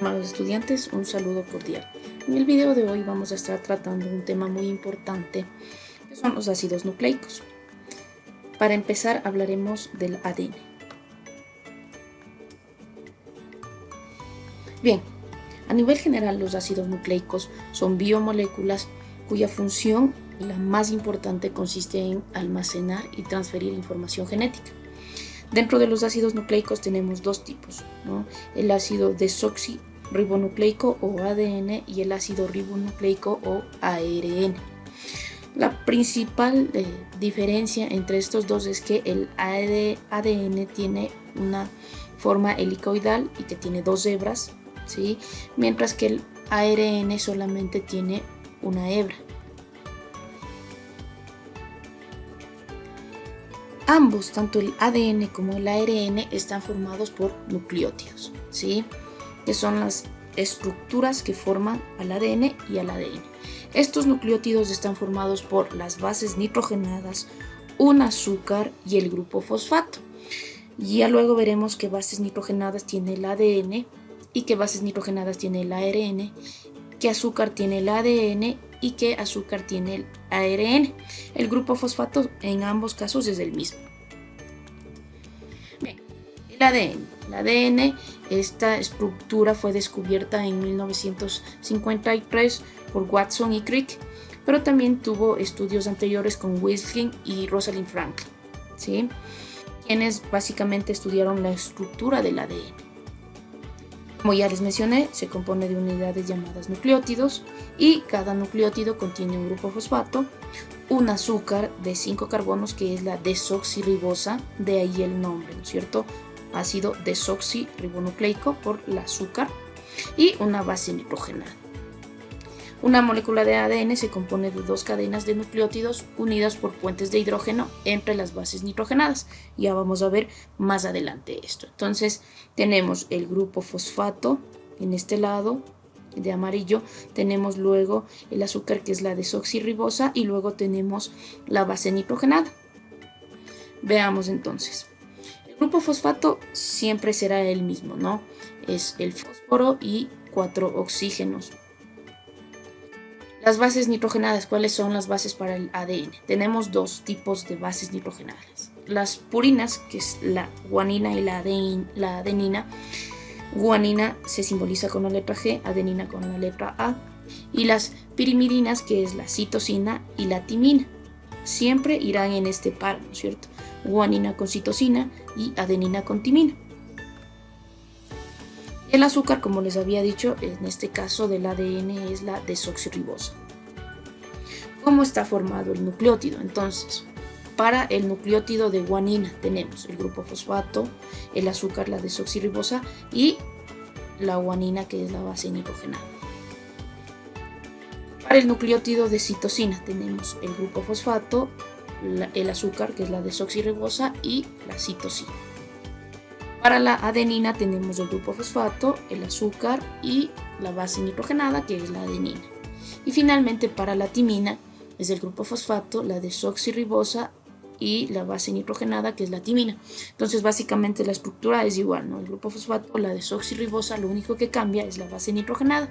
Estimados estudiantes, un saludo cordial. En el video de hoy vamos a estar tratando un tema muy importante, que son los ácidos nucleicos. Para empezar, hablaremos del ADN. Bien, a nivel general, los ácidos nucleicos son biomoléculas cuya función, la más importante, consiste en almacenar y transferir información genética. Dentro de los ácidos nucleicos tenemos dos tipos, ¿no? El ácido desoxirribonucleico o ADN y el ácido ribonucleico o ARN. La principal diferencia entre estos dos es que el ADN tiene una forma helicoidal y que tiene dos hebras, ¿sí? Mientras que el ARN solamente tiene una hebra. Ambos, tanto el ADN como el ARN, están formados por nucleótidos, ¿sí? Que son las estructuras que forman al ADN y al ADN. Estos nucleótidos están formados por las bases nitrogenadas, un azúcar y el grupo fosfato. Ya luego veremos qué bases nitrogenadas tiene el ADN y qué bases nitrogenadas tiene el ARN, qué azúcar tiene el ADN y qué azúcar tiene el ARN. El grupo fosfato en ambos casos es el mismo. Bien, el ADN. El ADN, esta estructura fue descubierta en 1953 por Watson y Crick, pero también tuvo estudios anteriores con Wilson y Rosalind Franklin, ¿sí? Quienes básicamente estudiaron la estructura del ADN. Como ya les mencioné, se compone de unidades llamadas nucleótidos y cada nucleótido contiene un grupo fosfato, un azúcar de 5 carbonos que es la desoxirribosa, de ahí el nombre, ¿no es cierto? Ácido desoxirribonucleico por el azúcar, y una base nitrogenada. Una molécula de ADN se compone de dos cadenas de nucleótidos unidas por puentes de hidrógeno entre las bases nitrogenadas. Ya vamos a ver más adelante esto. Entonces tenemos el grupo fosfato en este lado de amarillo, tenemos luego el azúcar que es la desoxirribosa y luego tenemos la base nitrogenada. Veamos entonces. El grupo fosfato siempre será el mismo, ¿no? Es el fósforo y 4 oxígenos. Las bases nitrogenadas, ¿cuáles son las bases para el ADN? Tenemos dos tipos de bases nitrogenadas. Las purinas, que es la guanina y la adenina. Guanina se simboliza con la letra G, adenina con la letra A. Y las pirimidinas, que es la citosina y la timina. Siempre irán en este par, ¿no es cierto? Guanina con citosina y adenina con timina. El azúcar, como les había dicho, en este caso del ADN es la desoxirribosa. ¿Cómo está formado el nucleótido? Entonces, para el nucleótido de guanina tenemos el grupo fosfato, el azúcar, la desoxirribosa y la guanina, que es la base nitrogenada. Para el nucleótido de citosina tenemos el grupo fosfato, el azúcar, que es la desoxirribosa, y la citosina. Para la adenina tenemos el grupo fosfato, el azúcar y la base nitrogenada, que es la adenina. Y finalmente para la timina es el grupo fosfato, la desoxirribosa y la base nitrogenada, que es la timina. Entonces básicamente la estructura es igual, ¿no? El grupo fosfato, la desoxirribosa, lo único que cambia es la base nitrogenada.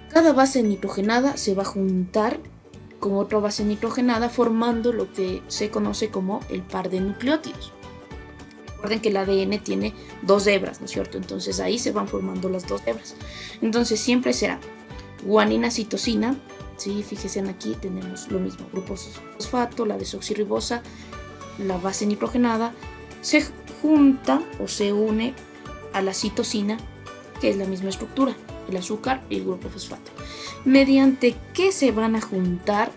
Cada base nitrogenada se va a juntar con otra base nitrogenada formando lo que se conoce como el par de nucleótidos. Recuerden que el ADN tiene dos hebras, ¿no es cierto? Entonces ahí se van formando las dos hebras. Entonces siempre será guanina citosina, ¿sí? Fíjense aquí tenemos lo mismo, grupo fosfato, la desoxirribosa, la base nitrogenada, se junta o se une a la citosina, que es la misma estructura, el azúcar y el grupo fosfato. ¿Mediante qué se van a juntar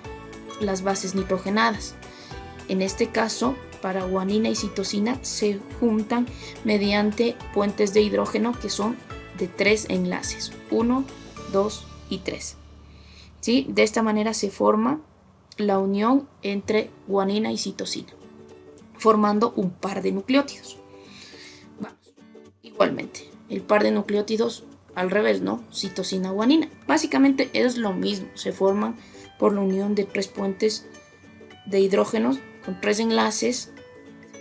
las bases nitrogenadas? En este caso, para guanina y citosina se juntan mediante puentes de hidrógeno que son de 3 enlaces, 1, 2 y 3. ¿Sí? De esta manera se forma la unión entre guanina y citosina, formando un par de nucleótidos. Vamos. Igualmente, el par de nucleótidos al revés, ¿no? Citosina, guanina. Básicamente es lo mismo, se forman por la unión de 3 puentes de hidrógenos con 3 enlaces,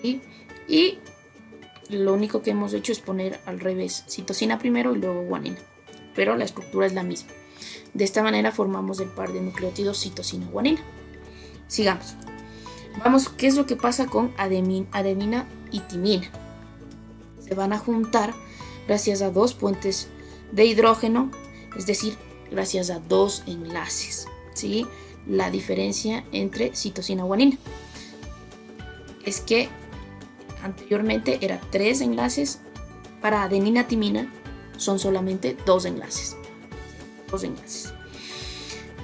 ¿sí? Y lo único que hemos hecho es poner al revés, citosina primero y luego guanina, pero la estructura es la misma. De esta manera formamos el par de nucleótidos citosina-guanina. Sigamos. Vamos, ¿qué es lo que pasa con adenina y timina? Se van a juntar gracias a dos puentes de hidrógeno, es decir, gracias a dos enlaces, ¿sí? La diferencia entre citosina-guanina es que anteriormente era 3 enlaces, para adenina-timina son solamente 2 enlaces.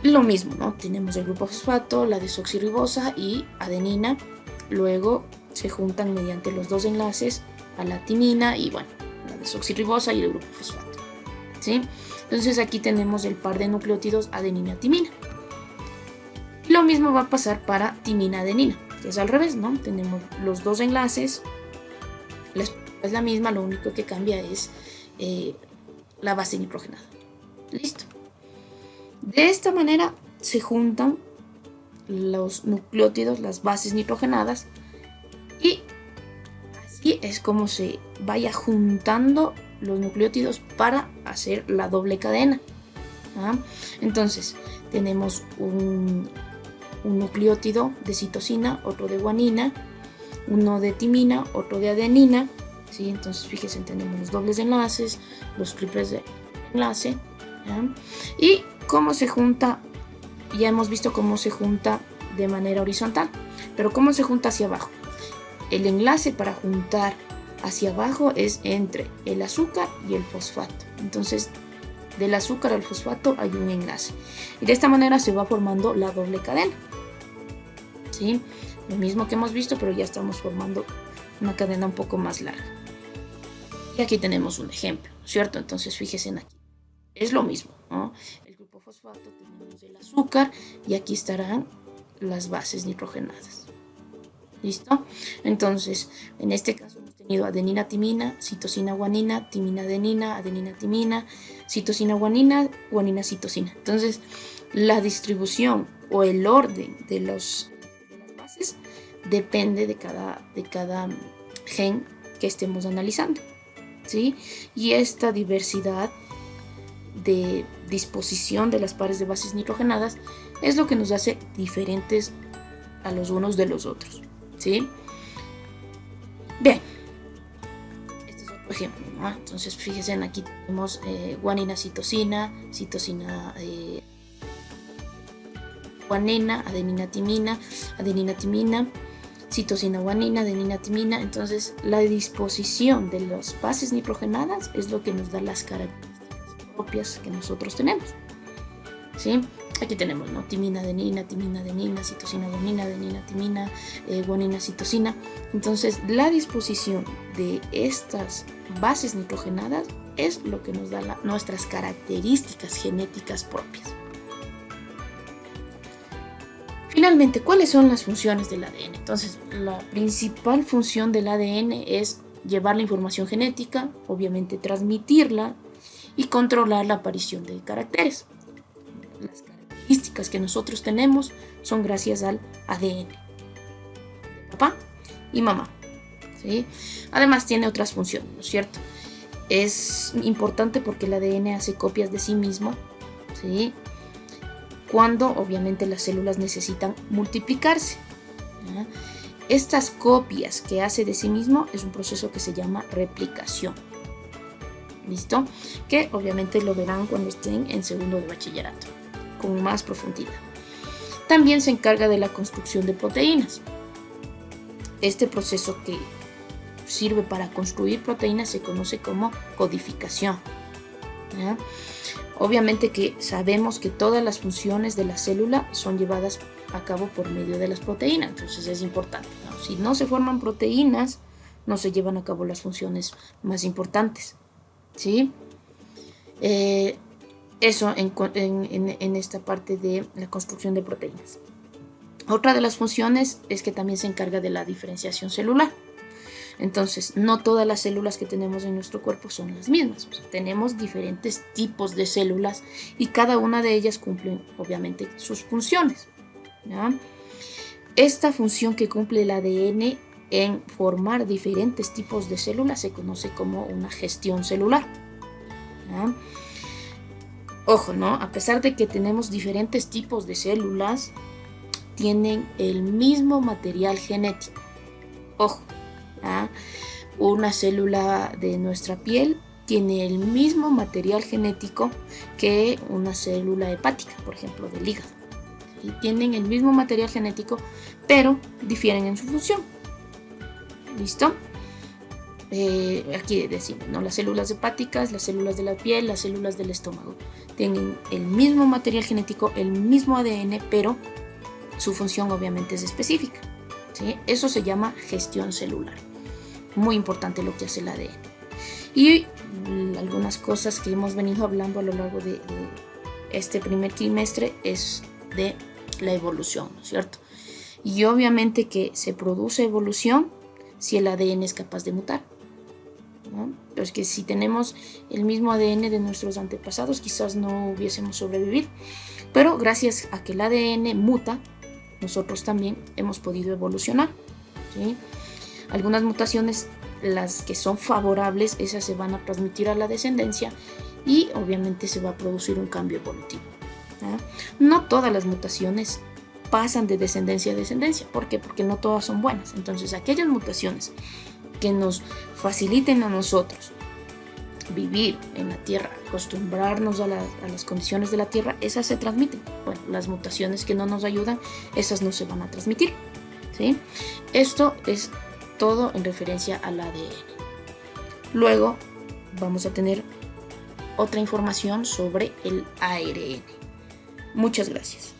Lo mismo, ¿no? Tenemos el grupo fosfato, la desoxirribosa y adenina, luego se juntan mediante los 2 enlaces a la timina y bueno, la desoxirribosa y el grupo fosfato, ¿sí? Entonces aquí tenemos el par de nucleótidos adenina-timina. Lo mismo va a pasar para timina-adenina, que es al revés, ¿no? Tenemos los 2 enlaces, la estructura es la misma, lo único que cambia es la base nitrogenada. Listo. De esta manera se juntan los nucleótidos, las bases nitrogenadas, y así es como se vaya juntando los nucleótidos para hacer la doble cadena. ¿Ah? Entonces tenemos un nucleótido de citosina, otro de guanina, uno de timina, otro de adenina, ¿sí? Entonces fíjense, tenemos los dobles enlaces, los triples de enlace, ¿ya? Y cómo se junta, ya hemos visto cómo se junta de manera horizontal, pero cómo se junta hacia abajo. El enlace para juntar hacia abajo es entre el azúcar y el fosfato. Entonces del azúcar al fosfato hay un enlace y de esta manera se va formando la doble cadena, ¿sí? Lo mismo que hemos visto, pero ya estamos formando una cadena un poco más larga. Y aquí tenemos un ejemplo, ¿cierto? Entonces fíjense aquí, es lo mismo, ¿no? El grupo fosfato, tenemos el azúcar y aquí estarán las bases nitrogenadas. ¿Listo? Entonces, en este caso hemos tenido adenina-timina, citosina-guanina, timina-adenina, adenina-timina, citosina-guanina, guanina-citosina. Entonces, la distribución o el orden de las bases depende de cada gen que estemos analizando, ¿sí? Y esta diversidad de disposición de las pares de bases nitrogenadas es lo que nos hace diferentes a los unos de los otros, ¿sí? Bien, este es otro ejemplo, ¿no? Entonces fíjense, aquí tenemos guanina-citosina, citosina guanina, adenina-timina, adenina-timina, citosina-guanina, adenina-timina. Entonces la disposición de las bases nitrogenadas es lo que nos da las características propias que nosotros tenemos, ¿sí? Aquí tenemos, ¿no? Timina-adenina, timina-adenina, citosina-guanina, adenina-timina, guanina-citosina. Entonces la disposición de estas bases nitrogenadas es lo que nos da nuestras características genéticas propias. Finalmente, ¿cuáles son las funciones del ADN? Entonces, la principal función del ADN es llevar la información genética, obviamente transmitirla y controlar la aparición de caracteres. Las características que nosotros tenemos son gracias al ADN de papá y mamá, ¿sí? Además tiene otras funciones, ¿no es cierto? Es importante porque el ADN hace copias de sí mismo, ¿sí? Cuando obviamente las células necesitan multiplicarse, ¿ya? Estas copias que hace de sí mismo es un proceso que se llama replicación. ¿Listo? Que obviamente lo verán cuando estén en segundo de bachillerato, con más profundidad. También se encarga de la construcción de proteínas. Este proceso que sirve para construir proteínas se conoce como codificación, ¿ya? Obviamente que sabemos que todas las funciones de la célula son llevadas a cabo por medio de las proteínas, entonces es importante, ¿no? Si no se forman proteínas, no se llevan a cabo las funciones más importantes, ¿sí? Eso en esta parte de la construcción de proteínas. Otra de las funciones es que también se encarga de la diferenciación celular. Entonces, no todas las células que tenemos en nuestro cuerpo son las mismas. O sea, tenemos diferentes tipos de células y cada una de ellas cumple, obviamente, sus funciones, ¿ya? Esta función que cumple el ADN en formar diferentes tipos de células se conoce como una gestión celular. ¿Ya? Ojo, ¿no? A pesar de que tenemos diferentes tipos de células, tienen el mismo material genético. Ojo, ¿ya? Una célula de nuestra piel tiene el mismo material genético que una célula hepática, por ejemplo, del hígado. Y tienen el mismo material genético, pero difieren en su función. ¿Listo? Aquí decimos, ¿no? Las células hepáticas, las células de la piel, las células del estómago. Tienen el mismo material genético, el mismo ADN, pero su función obviamente es específica. ¿Sí? Eso se llama gestión celular. Muy importante lo que hace el ADN. Y algunas cosas que hemos venido hablando a lo largo de este primer trimestre es de la evolución, ¿no es cierto? Y obviamente que se produce evolución si el ADN es capaz de mutar, ¿no? Pero es que si tenemos el mismo ADN de nuestros antepasados, quizás no hubiésemos sobrevivido. Pero gracias a que el ADN muta, nosotros también hemos podido evolucionar, ¿sí? Algunas mutaciones, las que son favorables, esas se van a transmitir a la descendencia y obviamente se va a producir un cambio evolutivo, ¿no? No todas las mutaciones pasan de descendencia a descendencia. ¿Por qué? Porque no todas son buenas. Entonces, aquellas mutaciones que nos faciliten a nosotros vivir en la Tierra, acostumbrarnos a las condiciones de la Tierra, esas se transmiten. Bueno, las mutaciones que no nos ayudan, esas no se van a transmitir, ¿sí? Esto es todo en referencia al ADN. Luego vamos a tener otra información sobre el ARN. Muchas gracias.